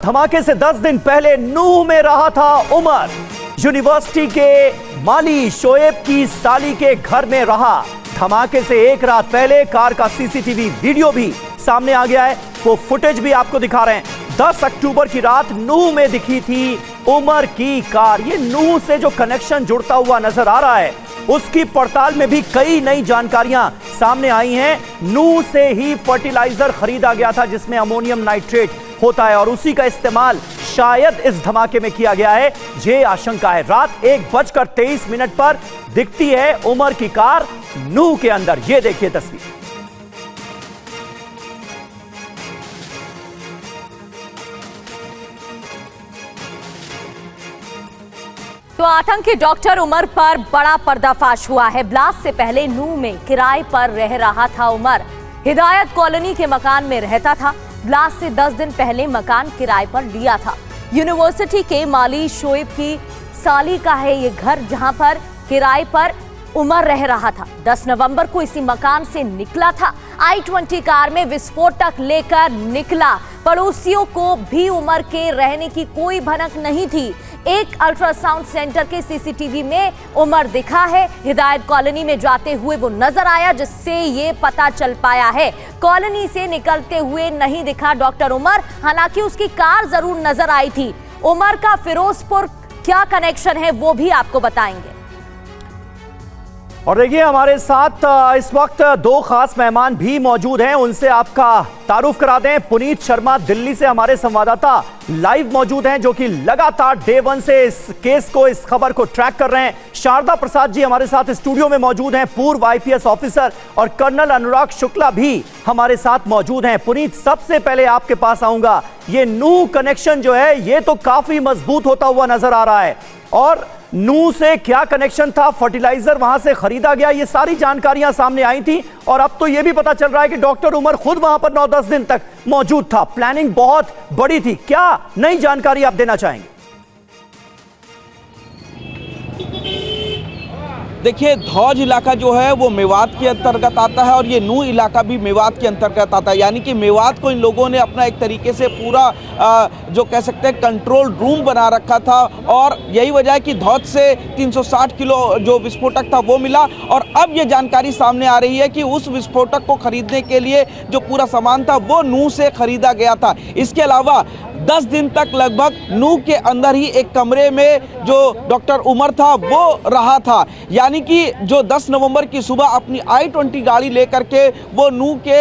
धमाके से 10 दिन पहले नूह में रहा था उमर। यूनिवर्सिटी के माली शोएब की साली के घर में रहा। धमाके से एक रात पहले कार का सीसीटीवी वीडियो भी सामने आ गया है। वो फुटेज भी आपको दिखा रहे हैं। 10 अक्टूबर की रात नूह में दिखी थी उमर की कार। ये नूह से जो कनेक्शन जुड़ता हुआ नजर आ रहा है, उसकी पड़ताल में भी कई नई जानकारियां सामने आई हैं। नूह से ही फर्टिलाइजर खरीदा गया था जिसमें अमोनियम नाइट्रेट होता है और उसी का इस्तेमाल शायद इस धमाके में किया गया है। ये आशंका है। रात 1:23 पर दिखती है उमर की कार नूह के अंदर। ये देखिए तस्वीर। तो आतंकी डॉक्टर उमर पर बड़ा पर्दाफाश हुआ है। ब्लास्ट से पहले नूह में किराए पर रह रहा था उमर। हिदायत कॉलोनी के मकान में रहता था। ब्लास्ट से 10 दिन पहले मकान किराए पर लिया था। यूनिवर्सिटी के माली शोएब की साली का है ये घर, जहां पर किराए पर उमर रह रहा था। 10 नवंबर को इसी मकान से निकला था। i20 कार में विस्फोटक लेकर निकला। पड़ोसियों को भी उमर के रहने की कोई भनक नहीं थी। एक अल्ट्रासाउंड सेंटर के सीसीटीवी में उमर दिखा है। हिदायत कॉलोनी में जाते हुए वो नजर आया, जिससे ये पता चल पाया है। कॉलोनी से निकलते हुए नहीं दिखा डॉक्टर उमर, हालांकि उसकी कार जरूर नजर आई थी। उमर का फिरोजपुर क्या कनेक्शन है वो भी आपको बताएंगे। और देखिए हमारे साथ इस वक्त 2 खास मेहमान भी मौजूद हैं, उनसे आपका तारुफ करा दें। पुनीत शर्मा दिल्ली से हमारे संवाददाता लाइव मौजूद हैं, जो कि लगातार डे 1 से इस केस को, इस खबर को ट्रैक कर रहे हैं। शारदा प्रसाद जी हमारे साथ स्टूडियो में मौजूद हैं, पूर्व IPS ऑफिसर, और कर्नल अनुराग शुक्ला भी हमारे साथ मौजूद हैं। पुनीत, सबसे पहले आपके पास आऊंगा। ये नूह कनेक्शन जो है ये तो काफी मजबूत होता हुआ नजर आ रहा है, और नूह से क्या कनेक्शन था, फर्टिलाइजर वहां से खरीदा गया, ये सारी जानकारियां सामने आई थी। और अब तो यह भी पता चल रहा है कि डॉक्टर उमर खुद वहां पर 9-10 दिन तक मौजूद था। प्लानिंग बहुत बड़ी थी। क्या नई जानकारी आप देना चाहेंगे? देखिए, धौज इलाका जो है वो मेवात के अंतर्गत आता है और ये नूह इलाका भी मेवात के अंतर्गत आता है। यानी कि मेवात को इन लोगों ने अपना एक तरीके से पूरा जो कह सकते हैं कंट्रोल रूम बना रखा था, और यही वजह है कि धौज से 360 किलो जो विस्फोटक था वो मिला। और अब ये जानकारी सामने आ रही है कि उस विस्फोटक को खरीदने के लिए जो पूरा सामान था वो नूह से खरीदा गया था। इसके अलावा 10 दिन तक लगभग नूह के अंदर ही एक कमरे में जो डॉक्टर उमर था वो रहा था। यानी कि जो 10 नवंबर की सुबह अपनी i20 गाड़ी लेकर के वो नूह के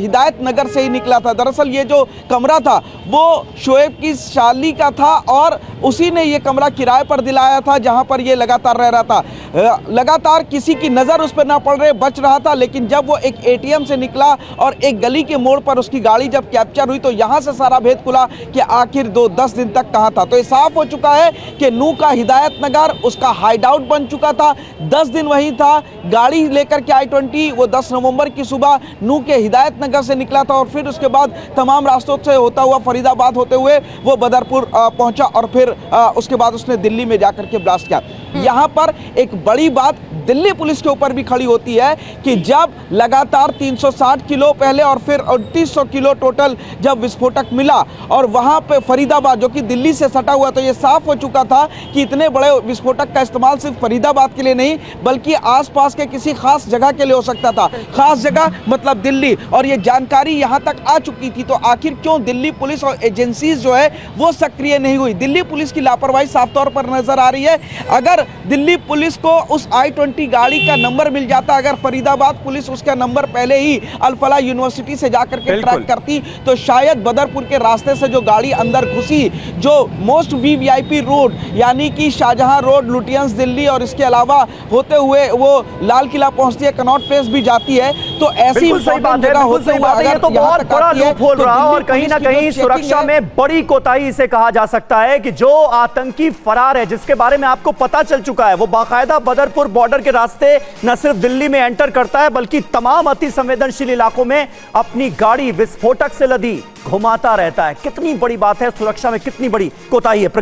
हिदायत नगर से ही निकला था। दरअसल ये जो कमरा था वो शोएब की साली का था और उसी ने ये कमरा किराए पर दिलाया था, जहां पर ये लगातार रह रहा था। लगातार किसी की नज़र उस पर ना पड़ रहे, बच रहा था। लेकिन जब वो एक ATM से निकला और एक गली के मोड़ पर उसकी गाड़ी जब कैप्चर हुई, तो यहाँ से सारा भेद खुला कि आखिर 10 दिन तक कहाँ था। तो ये साफ हो चुका है कि नूह का हिदायत नगर उसका हाइड आउट बन चुका था। 10 दिन वहीं था। गाड़ी लेकर के i20 वो 10 नवंबर की सुबह नूह के हिदायत नगर से निकला था और फिर उसके बाद तमाम रास्तों से होता हुआ फरीदाबाद होते हुए वो बदरपुर पहुंचा और फिर उसके बाद उसने दिल्ली में जाकर के ब्लास्ट किया। यहाँ पर एक बड़ी बात दिल्ली पुलिस के ऊपर भी खड़ी होती है कि जब लगातार 360 किलो पहले और फिर 3800 किलो टोटल जब विस्फोटक मिला और वहां पे फरीदाबाद जो कि दिल्ली से सटा हुआ, तो ये साफ हो चुका था कि इतने बड़े विस्फोटक का इस्तेमाल सिर्फ फरीदाबाद के लिए नहीं बल्कि आसपास के किसी खास जगह के लिए हो सकता था। खास जगह मतलब दिल्ली, और ये जानकारी यहाँ तक आ चुकी थी। तो आखिर क्यों दिल्ली पुलिस और एजेंसीज जो है वो सक्रिय नहीं हुई? दिल्ली पुलिस की लापरवाही साफ तौर पर नजर आ रही है। अगर दिल्ली पुलिस को उस i20 गाड़ी का नंबर मिल जाता, अगर फरीदाबाद पुलिस उसका नंबर पहले ही अल-फलाह यूनिवर्सिटी से जाकर के ट्रैक करती, तो शायद बदरपुर के रास्ते से जो गाड़ी अंदर घुसी, जो मोस्ट VVIP रोड यानी कि शाहजहां रोड, लुटियंस दिल्ली और इसके अलावा होते हुए वो लाल किला पहुंचती है, कनॉट प्लेस भी जाती है। तो ऐसी जगह होते हुए ये तो बहुत बड़ा लूपहोल रहा और कहीं ना कहीं सुरक्षा में बड़ी कोताही इसे कहा जा सकता है कि जो आतंकी फरार है, जिसके बारे में आपको पता चल चुका है, वो बाकायदा बदरपुर बॉर्डर के रास्ते न सिर्फ दिल्ली में एंटर करता है बल्कि तमाम अति संवेदनशील इलाकों में अपनी गाड़ी विस्फोटक से लदी घुमाता रहता है। कितनी बड़ी बात है, सुरक्षा में कितनी बड़ी कोताही है।